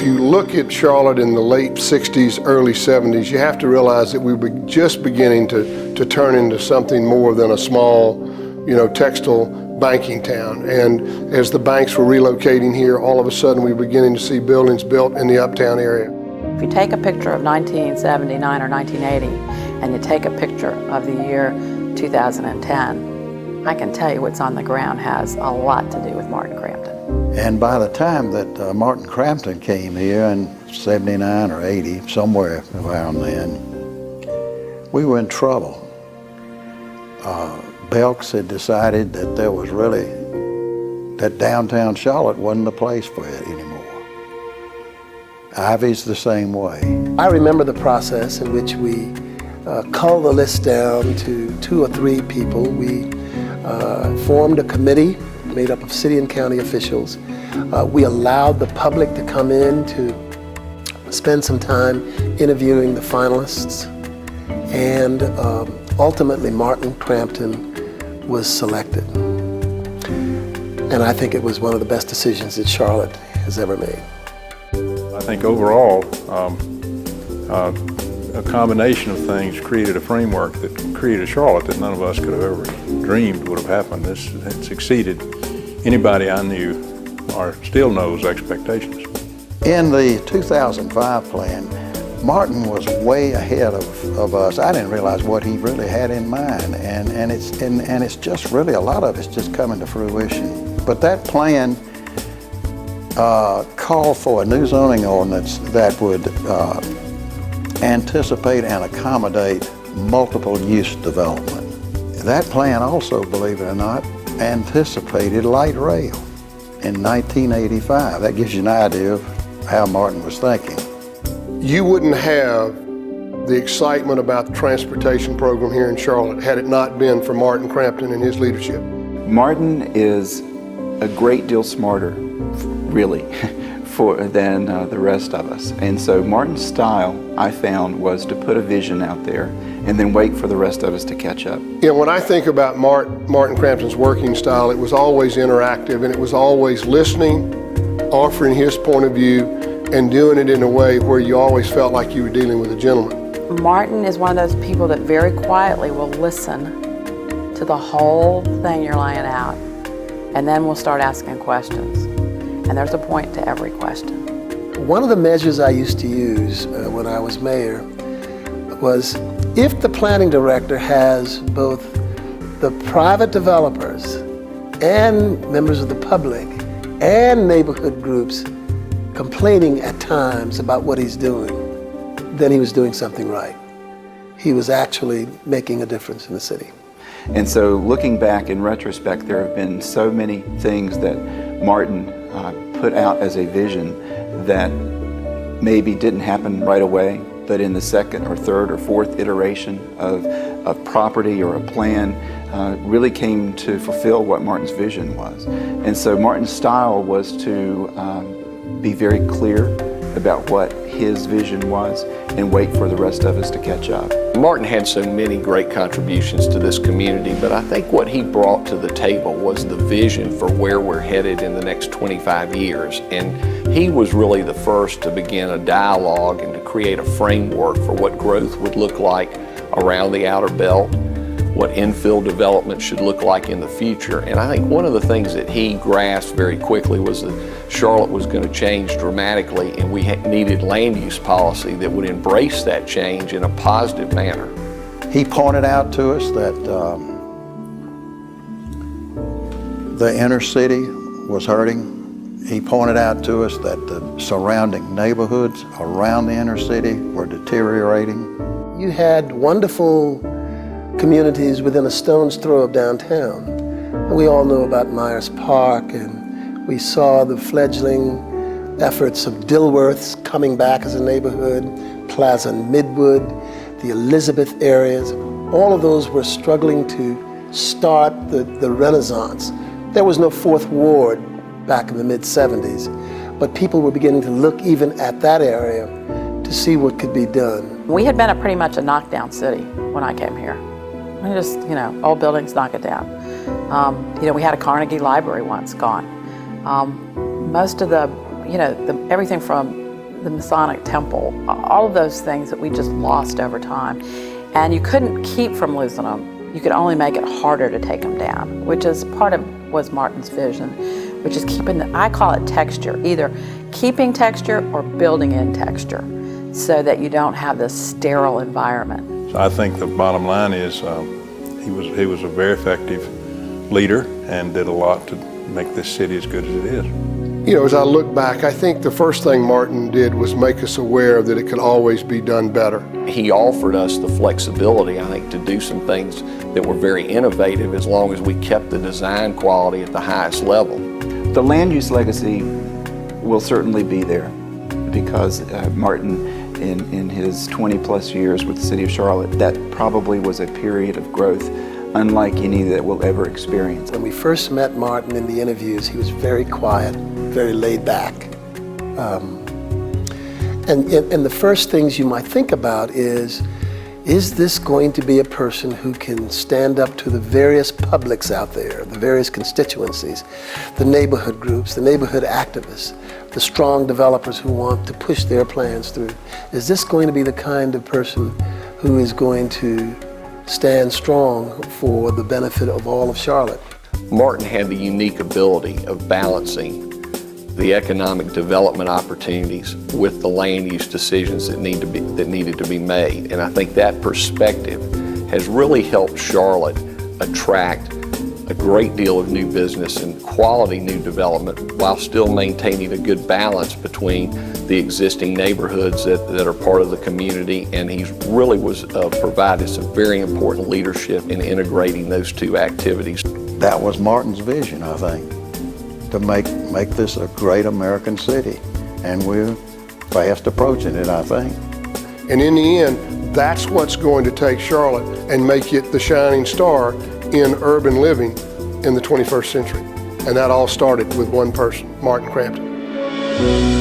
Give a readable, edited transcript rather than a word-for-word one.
If you look at Charlotte in the late 60s, early 70s, you have to realize that we were just beginning to turn into something more than a small, textile banking town. And as the banks were relocating here, all of a sudden we were beginning to see buildings built in the uptown area. If you take a picture of 1979 or 1980 and you take a picture of the year 2010, I can tell you what's on the ground has a lot to do with Martin Cramton. And by the time that Martin Cramton came here in 79 or 80, somewhere around then, we were in trouble. Belks had decided that that downtown Charlotte wasn't the place for it anymore. Ivy's the same way. I remember the process in which we culled the list down to 2 or 3 people. We formed a committee made up of city and county officials. We allowed the public to come in to spend some time interviewing the finalists. And ultimately, Martin Cramton was selected. And I think it was one of the best decisions that Charlotte has ever made. I think overall, a combination of things created a framework that created Charlotte that none of us could have ever dreamed would have happened. This has exceeded anybody I knew or still knows expectations. In the 2005 plan, Martin was way ahead of us. I didn't realize what he really had in mind, and it's just really a lot of it's just coming to fruition. But that plan called for a new zoning ordinance that would anticipate and accommodate multiple use development. That plan also, believe it or not, anticipated light rail in 1985. That gives you an idea of how Martin was thinking. You wouldn't have the excitement about the transportation program here in Charlotte had it not been for Martin Cramton and his leadership. Martin is a great deal smarter, really, than the rest of us. And so Martin's style, I found, was to put a vision out there and then wait for the rest of us to catch up. When I think about Martin Cramton's working style, it was always interactive, and it was always listening, offering his point of view, and doing it in a way where you always felt like you were dealing with a gentleman. Martin is one of those people that very quietly will listen to the whole thing you're laying out, and then we'll start asking questions. And there's a point to every question. One of the measures I used to use when I was mayor was if the planning director has both the private developers and members of the public and neighborhood groups complaining at times about what he's doing, then he was doing something right. He was actually making a difference in the city. And so looking back in retrospect, there have been so many things that Martin put out as a vision that maybe didn't happen right away, but in the second or third or fourth iteration of a property or a plan really came to fulfill what Martin's vision was. And so Martin's style was to be very clear about what his vision was and wait for the rest of us to catch up. Martin had so many great contributions to this community, but I think what he brought to the table was the vision for where we're headed in the next 25 years. And he was really the first to begin a dialogue and to create a framework for what growth would look like around the outer belt, what infill development should look like in the future. And I think one of the things that he grasped very quickly was that Charlotte was going to change dramatically, and we needed land use policy that would embrace that change in a positive manner. He pointed out to us that the inner city was hurting. He pointed out to us that the surrounding neighborhoods around the inner city were deteriorating. You had wonderful communities within a stone's throw of downtown. We all know about Myers Park, and we saw the fledgling efforts of Dilworth's coming back as a neighborhood, Plaza Midwood, the Elizabeth areas. All of those were struggling to start the Renaissance. There was no Fourth Ward back in the mid-70s, but people were beginning to look even at that area to see what could be done. We had been pretty much a knockdown city when I came here. We just, old buildings, knock it down. We had a Carnegie Library once gone. Most of everything from the Masonic Temple, all of those things that we just lost over time. And you couldn't keep from losing them. You could only make it harder to take them down, which is part of was Martin's vision, which is keeping, I call it texture, either keeping texture or building in texture so that you don't have this sterile environment. So I think the bottom line is he was a very effective leader and did a lot to make this city as good as it is. You know, as I look back, I think the first thing Martin did was make us aware that it could always be done better. He offered us the flexibility, I think, to do some things that were very innovative as long as we kept the design quality at the highest level. The land use legacy will certainly be there because Martin, in his 20 plus years with the City of Charlotte, that probably was a period of growth unlike any that we'll ever experience. When we first met Martin in the interviews, he was very quiet, very laid back. And the first things you might think about is this going to be a person who can stand up to the various publics out there, the various constituencies, the neighborhood groups, the neighborhood activists, the strong developers who want to push their plans through? Is this going to be the kind of person who is going to stand strong for the benefit of all of Charlotte? Martin had the unique ability of balancing the economic development opportunities with the land use decisions that needed to be made. And I think that perspective has really helped Charlotte attract a great deal of new business and quality new development while still maintaining a good balance between the existing neighborhoods that are part of the community. And he really was provided some very important leadership in integrating those two activities. That was Martin's vision, I think, to make this a great American city. And we're fast approaching it, I think. And in the end, that's what's going to take Charlotte and make it the shining star in urban living in the 21st century. And that all started with one person, Martin Cramton.